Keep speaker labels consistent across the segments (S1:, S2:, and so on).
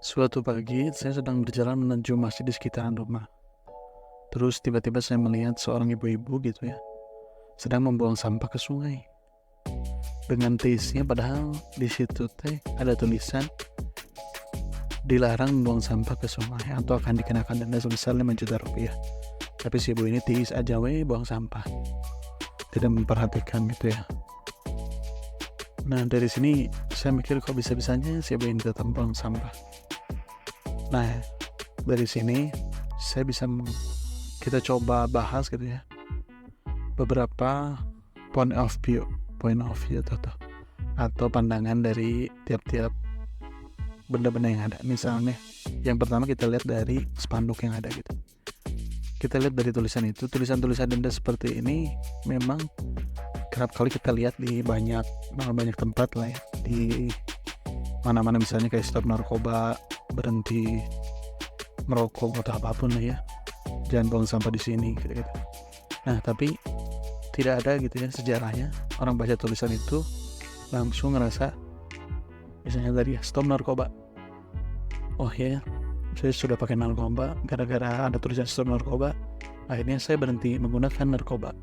S1: Suatu pagi, saya sedang berjalan menuju masjid di sekitaran rumah. Terus tiba-tiba saya melihat seorang ibu-ibu gitu ya, sedang membuang sampah ke sungai. Dengan taste-nya padahal di situ teh ada tulisan dilarang membuang sampah ke sungai atau akan dikenakan denda sebesar 5 juta rupiah. Tapi si ibu ini tiis aja buang sampah. Tidak memperhatikan gitu ya. Nah dari sini saya mikir kok bisa-bisanya si ibu ini tetap buang sampah. Nah dari sini kita coba bahas gitu ya beberapa point of view atau pandangan dari tiap-tiap benda-benda yang ada. Misalnya yang pertama kita lihat dari spanduk yang ada gitu. Kita lihat dari tulisan-tulisan denda seperti ini memang kerap kali kita lihat di banyak tempat lah ya, di mana-mana, misalnya kayak stop narkoba, berhenti merokok atau apapun lah ya, jangan buang sampah di sini gitu. Nah tapi tidak ada gitu ya sejarahnya orang baca tulisan itu langsung ngerasa misalnya tadi ya, stop narkoba, oh ya saya sudah pakai narkoba, gara-gara ada tulisan stop narkoba akhirnya saya berhenti menggunakan narkoba.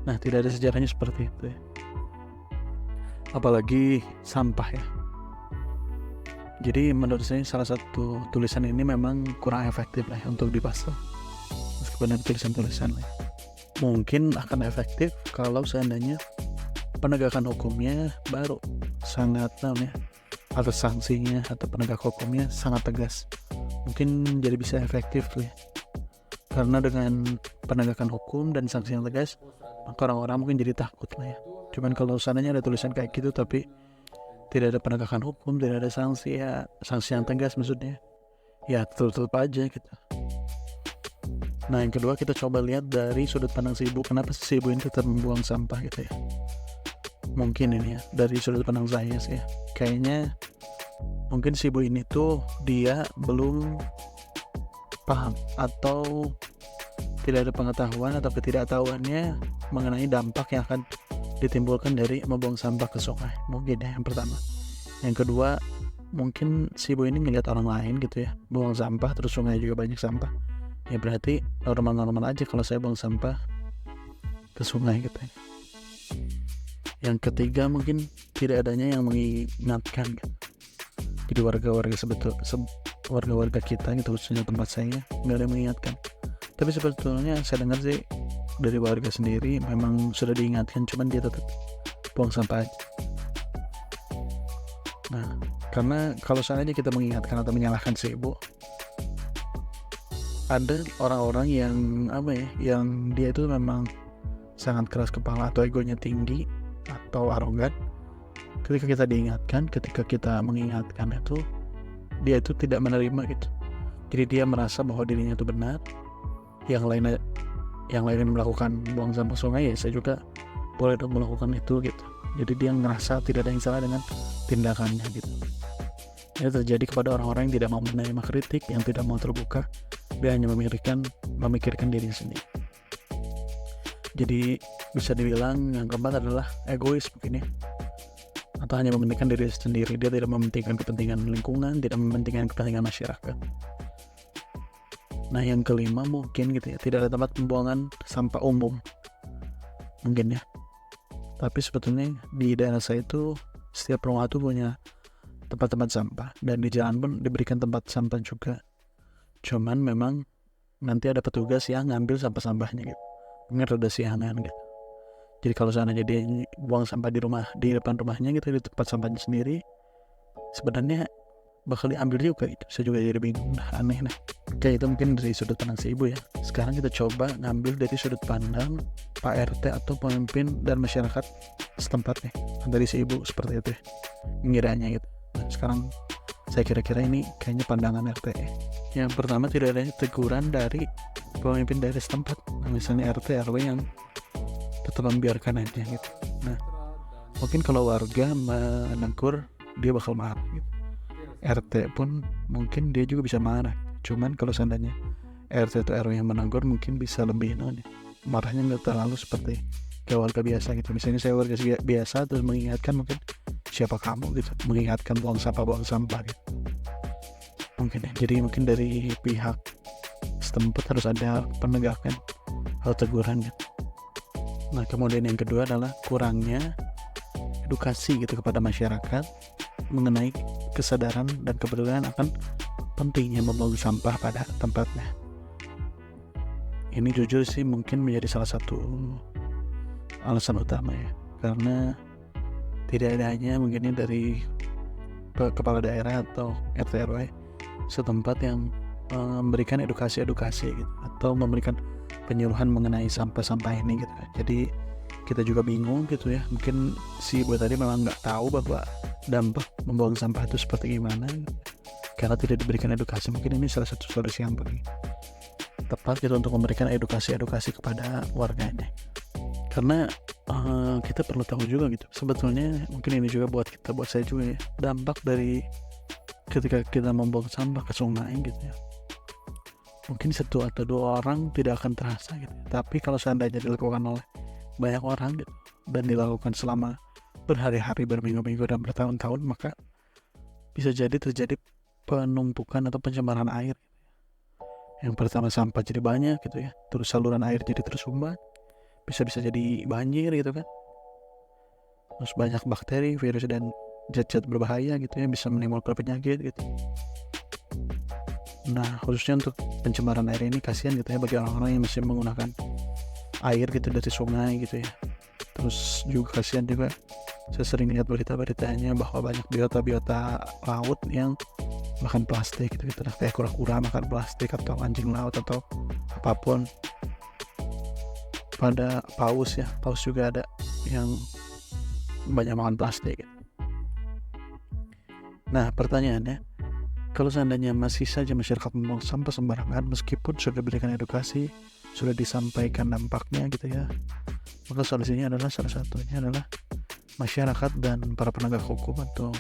S1: Nah tidak ada sejarahnya seperti itu ya. Apalagi sampah ya. Jadi menurut saya salah satu tulisan ini memang kurang efektif lah ya untuk dipasang, meskipun ada tulisan-tulisan lah ya. Mungkin akan efektif kalau seandainya penegakan hukumnya baru sangat atau sanksinya atau penegak hukumnya sangat tegas, mungkin jadi bisa efektif ya. Karena dengan penegakan hukum dan sanksi yang tegas, maka orang-orang mungkin jadi takut lah ya. Cuman kalau seandainya ada tulisan kayak gitu tapi tidak ada penegakan hukum, tidak ada sanksi ya, sanksi yang tegas maksudnya, ya tutup aja gitu. Nah yang kedua kita coba lihat dari sudut pandang si ibu. Kenapa si ibu ini tetap membuang sampah gitu ya. Mungkin ini ya dari sudut pandang saya sih ya, kayaknya mungkin si ibu ini tuh dia belum paham atau tidak ada pengetahuan atau ketidaktahuannya mengenai dampak yang akan ditimbulkan dari membuang sampah ke sungai. Mungkin ya yang pertama. Yang kedua, mungkin si ibu ini ngeliat orang lain gitu ya buang sampah, terus sungai juga banyak sampah, ya berarti normal-normal aja kalau saya buang sampah ke sungai gitu ya. Yang ketiga, mungkin tidak adanya yang mengingatkan gitu. Jadi warga-warga kita gitu, khususnya tempat saya, nggak ada yang mengingatkan. Tapi sebetulnya saya dengar sih dari warga sendiri memang sudah diingatkan, cuman dia tetap buang sampah aja. Nah karena kalau seandainya kita mengingatkan atau menyalahkan si ibu, ada orang-orang yang yang dia itu memang sangat keras kepala atau egonya tinggi atau arogan. Ketika kita diingatkan, ketika kita mengingatkan itu, dia itu tidak menerima gitu. Jadi dia merasa bahwa dirinya itu benar, yang lain melakukan buang sampah sungai, ya saya juga boleh dong melakukan itu gitu. Jadi dia ngerasa tidak ada yang salah dengan tindakannya gitu. Ini terjadi kepada orang-orang yang tidak mau menerima kritik, yang tidak mau terbuka, dia hanya memikirkan diri sendiri. Jadi bisa dibilang yang keempat adalah egois mungkin ya, atau hanya mementingkan diri sendiri. Dia tidak mementingkan kepentingan lingkungan, tidak mementingkan kepentingan masyarakat. Nah yang kelima mungkin gitu ya, tidak ada tempat pembuangan sampah umum mungkin ya. Tapi sebetulnya di daerah saya itu setiap rumah itu punya tempat-tempat sampah, dan di jalan pun diberikan tempat sampah juga. Cuman memang nanti ada petugas yang ngambil sampah-sampahnya gitu, mungkin rada siangan gitu. Jadi kalau seandainya dia buang sampah di depan rumahnya gitu, di tempat sampahnya sendiri, sebenarnya bakal diambil juga gitu. Saya juga jadi bingung, aneh nah. Oke, itu mungkin dari sudut pandang si ibu ya. Sekarang kita coba ngambil dari sudut pandang Pak RT atau pemimpin dan masyarakat setempat nih, dari si ibu seperti itu ya, ngiranya gitu. Nah, sekarang saya kira-kira ini kayaknya pandangan RT ya. Yang pertama, tidak ada teguran dari pemimpin daerah setempat, nah, misalnya RT RW yang tetap membiarkan aja gitu. Nah mungkin kalau warga menegur, dia bakal marah gitu. RT pun mungkin dia juga bisa marah. Cuman kalau seandainya RT atau RW yang menegur, mungkin bisa lebih marahnya nggak terlalu seperti kayak warga biasa gitu. Misalnya saya warga biasa terus mengingatkan, mungkin siapa kamu gitu, mengingatkan buang sampah gitu. mungkin ya. Jadi mungkin dari pihak setempat harus ada penegakan atau teguran gitu. Nah kemudian yang kedua adalah kurangnya edukasi gitu kepada masyarakat mengenai kesadaran dan kepedulian akan pentingnya membuang sampah pada tempatnya. Ini jujur sih mungkin menjadi salah satu alasan utama ya, karena tidak adanya mungkin dari kepala daerah atau RT RW setempat yang memberikan edukasi gitu, atau memberikan penyuluhan mengenai sampah-sampah ini gitu. Jadi kita juga bingung gitu ya, mungkin si ibu tadi memang nggak tahu bahwa dampak membuang sampah itu seperti gimana karena tidak diberikan edukasi. Mungkin ini salah satu solusi yang paling tepat gitu untuk memberikan edukasi kepada warganya, karena kita perlu tahu juga gitu sebetulnya. Mungkin ini juga buat saya juga ya, dampak dari ketika kita membuang sampah ke sungai gitu ya, mungkin 1 atau 2 orang tidak akan terasa gitu, tapi kalau seandainya dilakukan oleh banyak orang gitu, dan dilakukan selama berhari-hari, berminggu-minggu, dan bertahun-tahun, maka bisa jadi terjadi penumpukan atau pencemaran air. Yang pertama sampah jadi banyak gitu ya, terus saluran air jadi tersumbat, bisa jadi banjir gitu kan, terus banyak bakteri, virus, dan zat-zat berbahaya gitu ya, bisa menimbulkan penyakit gitu. Nah khususnya untuk pencemaran air ini kasihan gitu ya bagi orang-orang yang masih menggunakan air gitu dari sungai gitu ya. Terus juga kasihan juga, saya sering lihat berita-beritanya bahwa banyak biota laut yang makan plastik gitu, kayak kura-kura makan plastik, atau anjing laut, atau apapun. Pada paus juga ada yang banyak makan plastik gitu. Nah pertanyaannya, kalau seandainya masih saja masyarakat membuang sampah sembarangan meskipun sudah diberikan edukasi, sudah disampaikan dampaknya gitu ya, maka solusinya adalah salah satunya adalah masyarakat dan para penegak hukum atau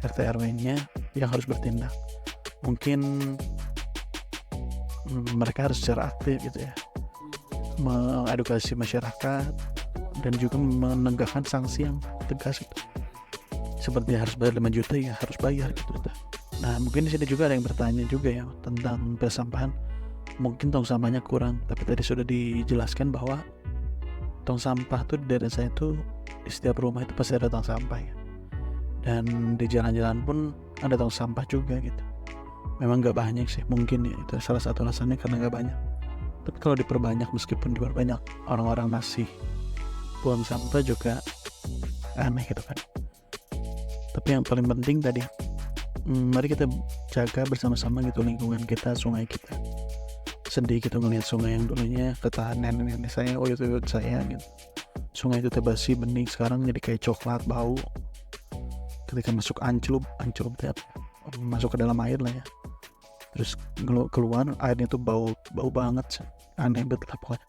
S1: RT RW-nya yang harus bertindak. Mungkin mereka harus secara aktif gitu ya, mengedukasi masyarakat dan juga menegakkan sanksi yang tegas gitu. Seperti harus bayar 5 juta ya harus bayar gitu. Nah mungkin di sini juga ada yang bertanya juga ya tentang persampahan. Mungkin tong sampahnya kurang, tapi tadi sudah dijelaskan bahwa tong sampah tuh di daerah saya tuh di setiap rumah itu pasti ada tong sampah ya. Dan di jalan-jalan pun ada tong sampah juga gitu. Memang gak banyak sih, mungkin ya itu salah satu alasannya karena gak banyak. Tapi kalau diperbanyak, meskipun diperbanyak, orang-orang masih buang sampah juga aneh gitu kan. Tapi yang paling penting tadi, mari kita jaga bersama-sama gitu lingkungan kita, sungai kita. Sedih gitu ngelihat sungai yang dulunya kata nenek saya, uyut-uyut saya gitu. Sungai itu terbasi bening, sekarang jadi kayak coklat bau. Ketika masuk anclup masuk ke dalam air lah ya. Terus keluar airnya tuh bau banget, aneh banget lah pokoknya.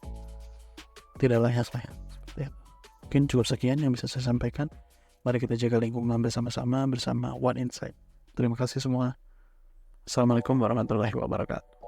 S1: Tidak layak lah ya. Mungkin cukup sekian yang bisa saya sampaikan. Mari kita jaga lingkungan bersama-sama bersama One Insight. Terima kasih semua. Assalamualaikum warahmatullahi wabarakatuh.